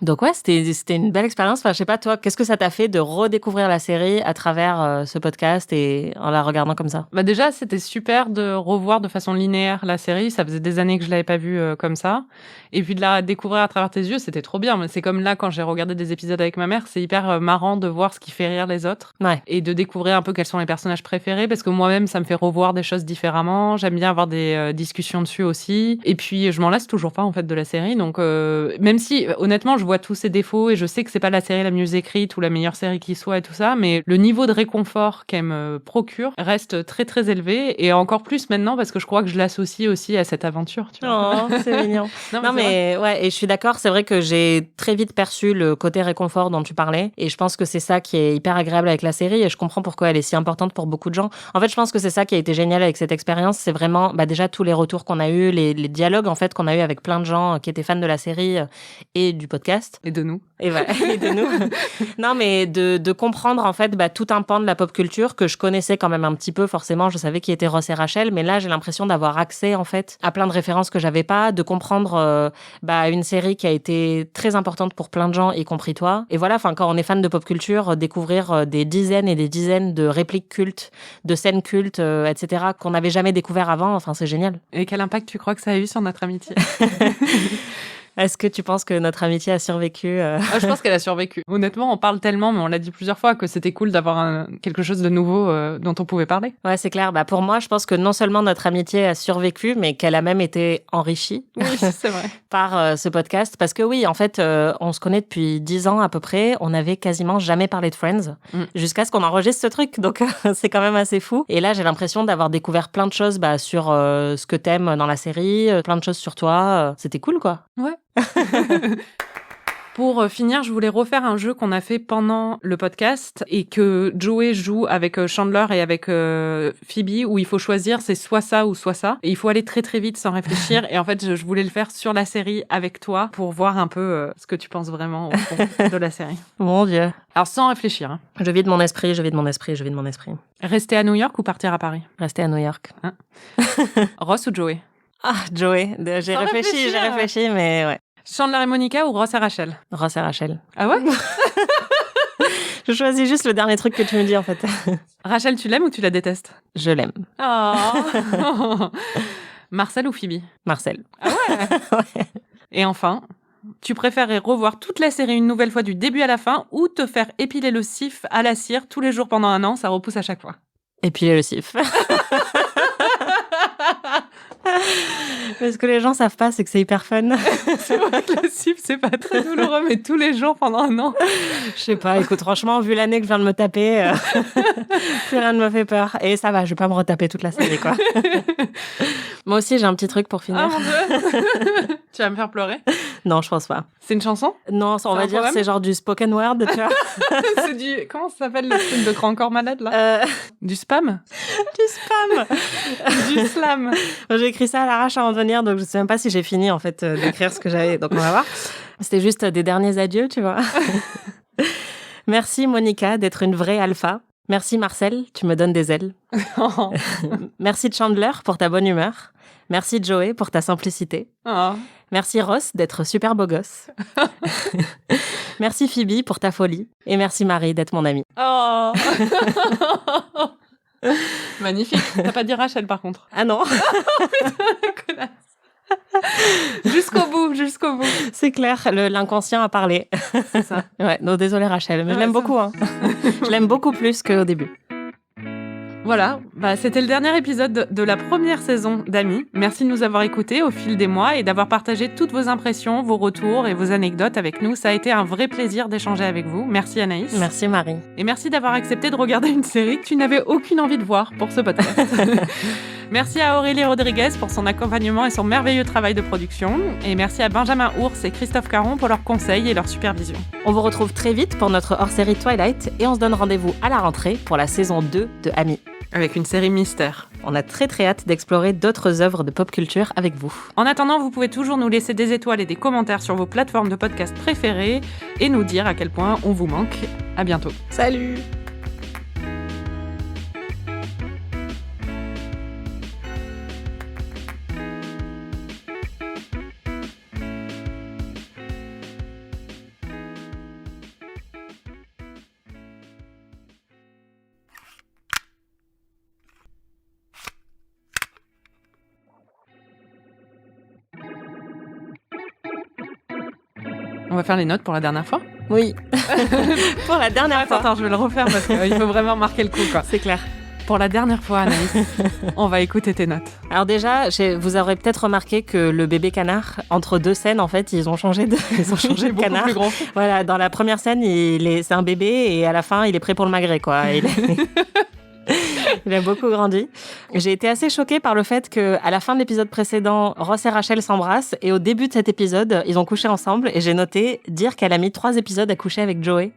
Donc ouais, c'était une belle expérience. Enfin, je sais pas, toi, qu'est-ce que ça t'a fait de redécouvrir la série à travers ce podcast et en la regardant comme ça? Déjà, c'était super de revoir de façon linéaire la série. Ça faisait des années que je l'avais pas vue comme ça. Et puis de la découvrir à travers tes yeux, c'était trop bien. C'est comme là, quand j'ai regardé des épisodes avec ma mère, c'est hyper marrant de voir ce qui fait rire les autres. Ouais. Et de découvrir un peu quels sont les personnages préférés, parce que moi-même, ça me fait revoir des choses différemment. J'aime bien avoir des discussions dessus aussi. Et puis, je m'en lasse toujours pas, en fait, de la série. Donc, même si, honnêtement, je vois tous ses défauts et je sais que c'est pas la série la mieux écrite ou la meilleure série qui soit et tout ça, mais le niveau de réconfort qu'elle me procure reste très très élevé et encore plus maintenant parce que je crois que je l'associe aussi à cette aventure, tu vois. Oh, c'est mignon. Non, mais ouais, et je suis d'accord, c'est vrai que j'ai très vite perçu le côté réconfort dont tu parlais et je pense que c'est ça qui est hyper agréable avec la série et je comprends pourquoi elle est si importante pour beaucoup de gens. En fait, je pense que c'est ça qui a été génial avec cette expérience, c'est vraiment déjà tous les retours qu'on a eu, les dialogues en fait qu'on a eu avec plein de gens qui étaient fans de la série et du podcast. Et de nous. Et voilà, et de nous. Non, mais de comprendre en fait tout un pan de la pop culture que je connaissais quand même un petit peu, forcément, je savais qui étaient Ross et Rachel, mais là j'ai l'impression d'avoir accès en fait à plein de références que j'avais pas, de comprendre une série qui a été très importante pour plein de gens, y compris toi. Et voilà, enfin quand on est fan de pop culture, découvrir des dizaines et des dizaines de répliques cultes, de scènes cultes, etc. qu'on n'avait jamais découvert avant, enfin c'est génial. Et quel impact tu crois que ça a eu sur notre amitié? Est-ce que tu penses que notre amitié a survécu Je pense qu'elle a survécu. Honnêtement, on parle tellement, mais on l'a dit plusieurs fois, que c'était cool d'avoir quelque chose de nouveau dont on pouvait parler. Ouais, c'est clair. Pour moi, je pense que non seulement notre amitié a survécu, mais qu'elle a même été enrichie. Oui, c'est vrai. Par ce podcast. Parce que oui, en fait, on se connaît depuis 10 ans à peu près. On n'avait quasiment jamais parlé de Friends jusqu'à ce qu'on enregistre ce truc. Donc, c'est quand même assez fou. Et là, j'ai l'impression d'avoir découvert plein de choses sur ce que t'aimes dans la série, plein de choses sur toi. C'était cool, quoi. Ouais. Pour finir, je voulais refaire un jeu qu'on a fait pendant le podcast et que Joey joue avec Chandler et avec Phoebe, où il faut choisir, c'est soit ça ou soit ça. Et il faut aller très très vite sans réfléchir. Et en fait, je voulais le faire sur la série avec toi pour voir un peu ce que tu penses vraiment au fond de la série. Mon Dieu. Alors sans réfléchir. Hein. Je vide mon esprit. Rester à New York ou partir à Paris? Rester à New York. Hein? Ross ou Joey? Ah, Joey. J'ai réfléchi, mais ouais. Chandler et Monica ou Ross et Rachel? Ross et Rachel. Ah ouais? Je choisis juste le dernier truc que tu me dis, en fait. Rachel, tu l'aimes ou tu la détestes? Je l'aime. Oh. Marcel ou Phoebe? Marcel. Ah ouais? Ouais. Et enfin, tu préférerais revoir toute la série une nouvelle fois du début à la fin ou te faire épiler le cif à la cire tous les jours pendant 1 an, ça repousse à chaque fois? Épiler le cif. Mais ce que les gens savent pas, c'est que c'est hyper fun. C'est vrai que le cif, c'est pas très douloureux, mais tous les jours pendant 1 an. Je sais pas, écoute, franchement, vu l'année que je viens de me taper, plus rien ne me fait peur. Et ça va, je vais pas me retaper toute la série, quoi. Moi aussi, j'ai un petit truc pour finir. Ah mon Dieu. Tu vas me faire pleurer? Non, je pense pas. C'est une chanson? Non, on va dire que c'est genre du spoken word, tu vois. C'est du... Comment ça s'appelle le truc de grand corps malade, là? Du spam? Du spam. Du slam. J'ai écrit ça à l'arrache avant de venir, donc je sais même pas si j'ai fini, en fait, d'écrire ce que j'avais. Donc, on va voir. C'était juste des derniers adieux, tu vois. Merci, Monica, d'être une vraie alpha. Merci, Marcel, tu me donnes des ailes. Oh. Merci, Chandler, pour ta bonne humeur. Merci, Joey, pour ta simplicité. Oh. Merci, Ross, d'être super beau gosse. Merci, Phoebe, pour ta folie. Et merci, Marie, d'être mon amie. Oh. Magnifique. T'as pas dit Rachel, par contre. Ah non. Connasse. Jusqu'au bout. C'est clair, l'inconscient a parlé. C'est ça. Ouais, non, désolé Rachel, mais je l'aime beaucoup. Hein. Je l'aime beaucoup plus qu'au début. Voilà, c'était le dernier épisode de la première saison d'Amis. Merci de nous avoir écoutés au fil des mois et d'avoir partagé toutes vos impressions, vos retours et vos anecdotes avec nous. Ça a été un vrai plaisir d'échanger avec vous. Merci Anaïs. Merci Marie. Et merci d'avoir accepté de regarder une série que tu n'avais aucune envie de voir pour ce podcast. Merci à Aurélie Rodriguez pour son accompagnement et son merveilleux travail de production. Et merci à Benjamin Ours et Christophe Caron pour leurs conseils et leur supervision. On vous retrouve très vite pour notre hors-série Twilight et on se donne rendez-vous à la rentrée pour la saison 2 de Amis. Avec une série mystère. On a très très hâte d'explorer d'autres œuvres de pop culture avec vous. En attendant, vous pouvez toujours nous laisser des étoiles et des commentaires sur vos plateformes de podcast préférées et nous dire à quel point on vous manque. À bientôt. Salut! On va faire les notes pour la dernière fois? Oui. Pour la dernière fois. Attends, je vais le refaire parce qu'il faut vraiment marquer le coup, quoi. C'est clair. pour la dernière fois, Anaïs, on va écouter tes notes. Alors déjà, vous aurez peut-être remarqué que le bébé canard, entre deux scènes, en fait, ils ont changé de canard. Plus gros. Voilà, dans la première scène, c'est un bébé et à la fin, il est prêt pour le magret, quoi. Il a beaucoup grandi. J'ai été assez choquée par le fait qu'à la fin de l'épisode précédent, Ross et Rachel s'embrassent et au début de cet épisode, ils ont couché ensemble et j'ai noté dire qu'elle a mis 3 épisodes à coucher avec Joey.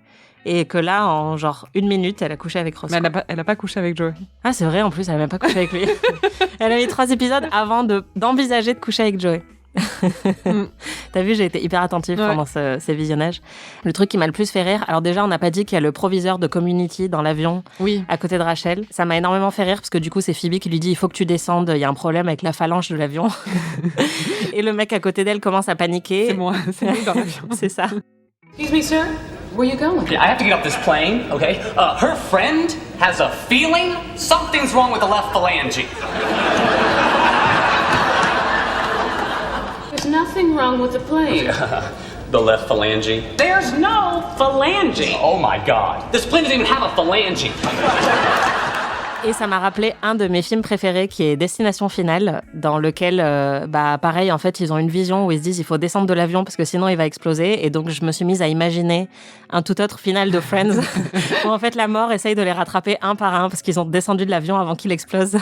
Et que là, en genre 1 minute, elle a couché avec Ross. Mais elle a pas couché avec Joey. Ah, c'est vrai, en plus, elle a même pas couché avec lui. Elle a mis 3 épisodes avant d'envisager de coucher avec Joey. T'as vu, j'ai été hyper attentive pendant ces visionnages. Le truc qui m'a le plus fait rire, alors déjà on n'a pas dit qu'il y a le proviseur de Community dans l'avion à côté de Rachel. Ça m'a énormément fait rire parce que du coup c'est Phoebe qui lui dit il faut que tu descendes, il y a un problème avec la phalange de l'avion. Et le mec à côté d'elle commence à paniquer. C'est moi dans l'avion. C'est ça. Excuse me, sir. Where you going? I have to get off this plane, okay? Her friend has a feeling something's wrong with the left phalange. There's nothing wrong with the plane. The left phalange. There's no phalange. Oh my god. This plane doesn't even have a phalange. Et ça m'a rappelé un de mes films préférés qui est Destination Finale, dans lequel, pareil, en fait, ils ont une vision où ils se disent il faut descendre de l'avion parce que sinon il va exploser. Et donc, je me suis mise à imaginer un tout autre final de Friends où en fait la mort essaye de les rattraper un par un parce qu'ils ont descendu de l'avion avant qu'il explose.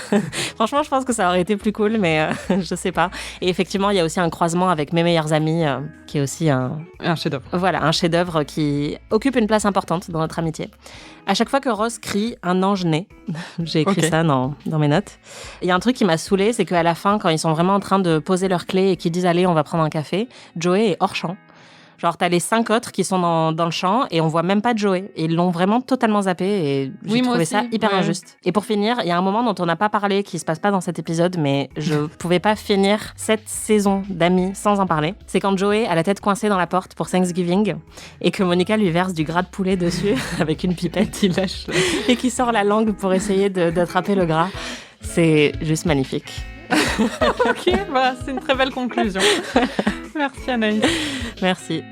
Franchement, je pense que ça aurait été plus cool, mais je sais pas. Et effectivement, il y a aussi un croisement avec Mes meilleurs amis qui est aussi un chef-d'œuvre. Voilà, un chef-d'œuvre qui occupe une place importante dans notre amitié. À chaque fois que Ross crie « un ange naît », j'ai écrit ça dans mes notes. Il y a un truc qui m'a saoulée, c'est qu'à la fin, quand ils sont vraiment en train de poser leurs clés et qu'ils disent « allez, on va prendre un café », Joey est hors champ. Genre, t'as les 5 autres qui sont dans le champ et on voit même pas Joey. Et ils l'ont vraiment totalement zappé et j'ai trouvé ça hyper injuste. Et pour finir, il y a un moment dont on n'a pas parlé, qui se passe pas dans cet épisode, mais je pouvais pas finir cette saison d'Amis sans en parler. C'est quand Joey a la tête coincée dans la porte pour Thanksgiving et que Monica lui verse du gras de poulet dessus avec une pipette. Il lâche et qui sort la langue pour essayer d'attraper le gras. C'est juste magnifique. Ok, c'est une très belle conclusion. Merci Anaïs. Merci.